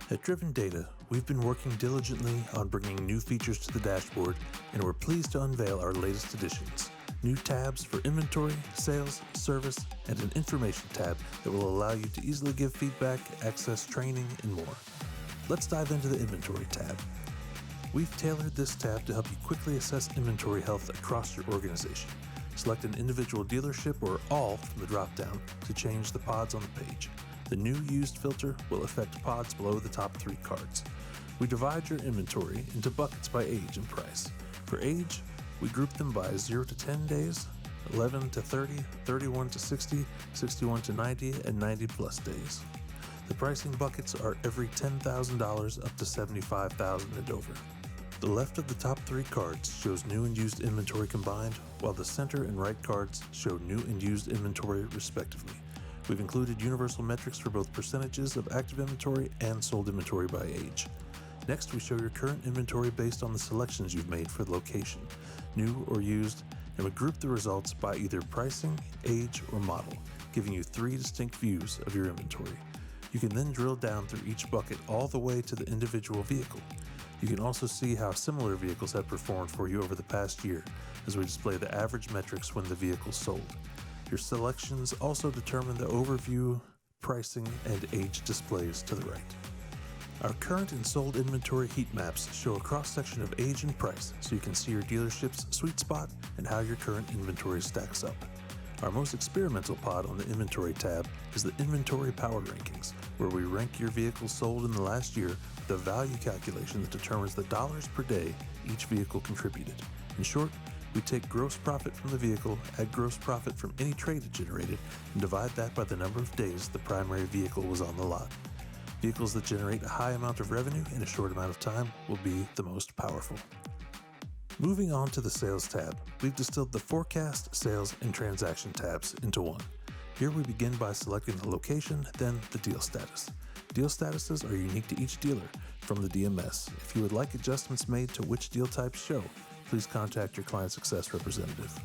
At Driven Data, we've been working diligently on bringing new features to the dashboard, and we're pleased to unveil our latest additions. New tabs for inventory, sales, service, and an information tab that will allow you to easily give feedback, access training, and more. Let's dive into the Inventory tab. We've tailored this tab to help you quickly assess inventory health across your organization. Select an individual dealership or all from the drop-down to change the pods on the page. The new used filter will affect pods below the top 3 cards. We divide your inventory into buckets by age and price. For age, we group them by 0 to 10 days, 11 to 30, 31 to 60, 61 to 90, and 90 plus days. The pricing buckets are every $10,000 up to $75,000 and over. The left of the top 3 cards shows new and used inventory combined, while the center and right cards show new and used inventory respectively. We've included universal metrics for both percentages of active inventory and sold inventory by age. Next, we show your current inventory based on the selections you've made for the location, new or used, and we group the results by either pricing, age, or model, giving you 3 distinct views of your inventory. You can then drill down through each bucket all the way to the individual vehicle. You can also see how similar vehicles have performed for you over the past year, as we display the average metrics when the vehicle sold. Your selections also determine the overview, pricing, and age displays to the right. Our current and sold inventory heat maps show a cross-section of age and price so you can see your dealership's sweet spot and how your current inventory stacks up. Our most experimental pod on the Inventory tab is the Inventory Power Rankings, where we rank your vehicles sold in the last year with a value calculation that determines the dollars per day each vehicle contributed. In short, we take gross profit from the vehicle, add gross profit from any trade it generated, and divide that by the number of days the primary vehicle was on the lot. Vehicles that generate a high amount of revenue in a short amount of time will be the most powerful. Moving on to the Sales tab, we've distilled the Forecast, Sales, and Transaction tabs into one. Here we begin by selecting the location, then the deal status. Deal statuses are unique to each dealer from the DMS. If you would like adjustments made to which deal types show, please contact your client success representative.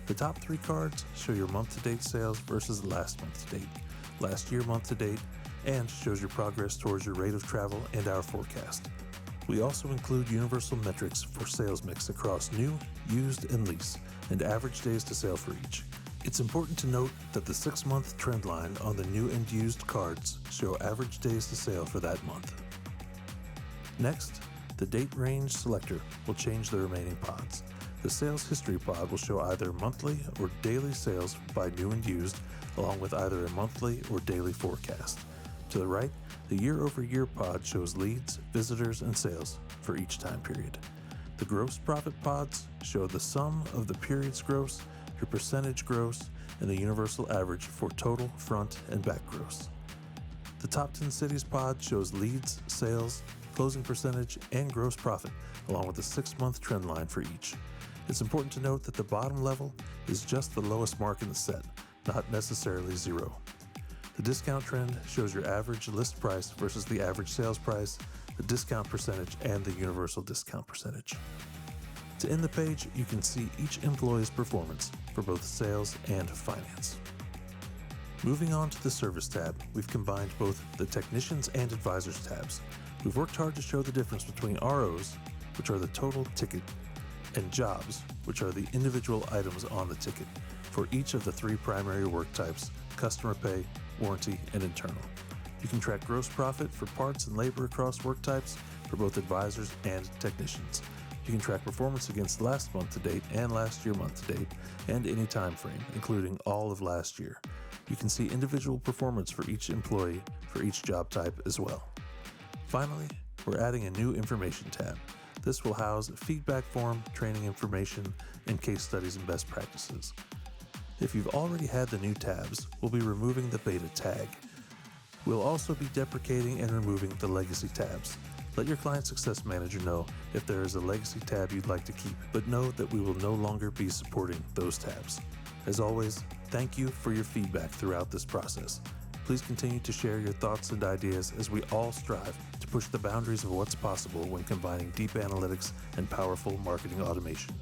The top 3 cards show your month-to-date sales versus the last month-to-date, last year month-to-date, and shows your progress towards your rate of travel and our forecast. We also include universal metrics for sales mix across new, used, and lease, and average days to sale for each. It's important to note that the 6-month trend line on the new and used cards show average days to sale for that month. Next, the date range selector will change the remaining pods. The sales history pod will show either monthly or daily sales by new and used, along with either a monthly or daily forecast. To the right, the year-over-year pod shows leads, visitors, and sales for each time period. The gross profit pods show the sum of the period's gross, your percentage gross, and the universal average for total front and back gross. The top 10 cities pod shows leads, sales, closing percentage, and gross profit, along with a 6-month trend line for each. It's important to note that the bottom level is just the lowest mark in the set, not necessarily 0. The discount trend shows your average list price versus the average sales price, the discount percentage, and the universal discount percentage. To end the page, you can see each employee's performance for both sales and finance. Moving on to the Service tab, we've combined both the Technicians and Advisors tabs. We've worked hard to show the difference between ROs, which are the total ticket, and jobs, which are the individual items on the ticket, for each of the 3 primary work types: customer pay, warranty, and internal. You can track gross profit for parts and labor across work types for both advisors and technicians. You can track performance against last month to date and last year month to date, and any time frame, including all of last year. You can see individual performance for each employee for each job type as well. Finally, we're adding a new Information tab. This will house a feedback form, training information, and case studies and best practices. If you've already had the new tabs, we'll be removing the beta tag. We'll also be deprecating and removing the legacy tabs. Let your client success manager know if there is a legacy tab you'd like to keep, but know that we will no longer be supporting those tabs. As always, thank you for your feedback throughout this process. Please continue to share your thoughts and ideas as we all strive to push the boundaries of what's possible when combining deep analytics and powerful marketing automation.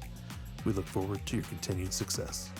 We look forward to your continued success.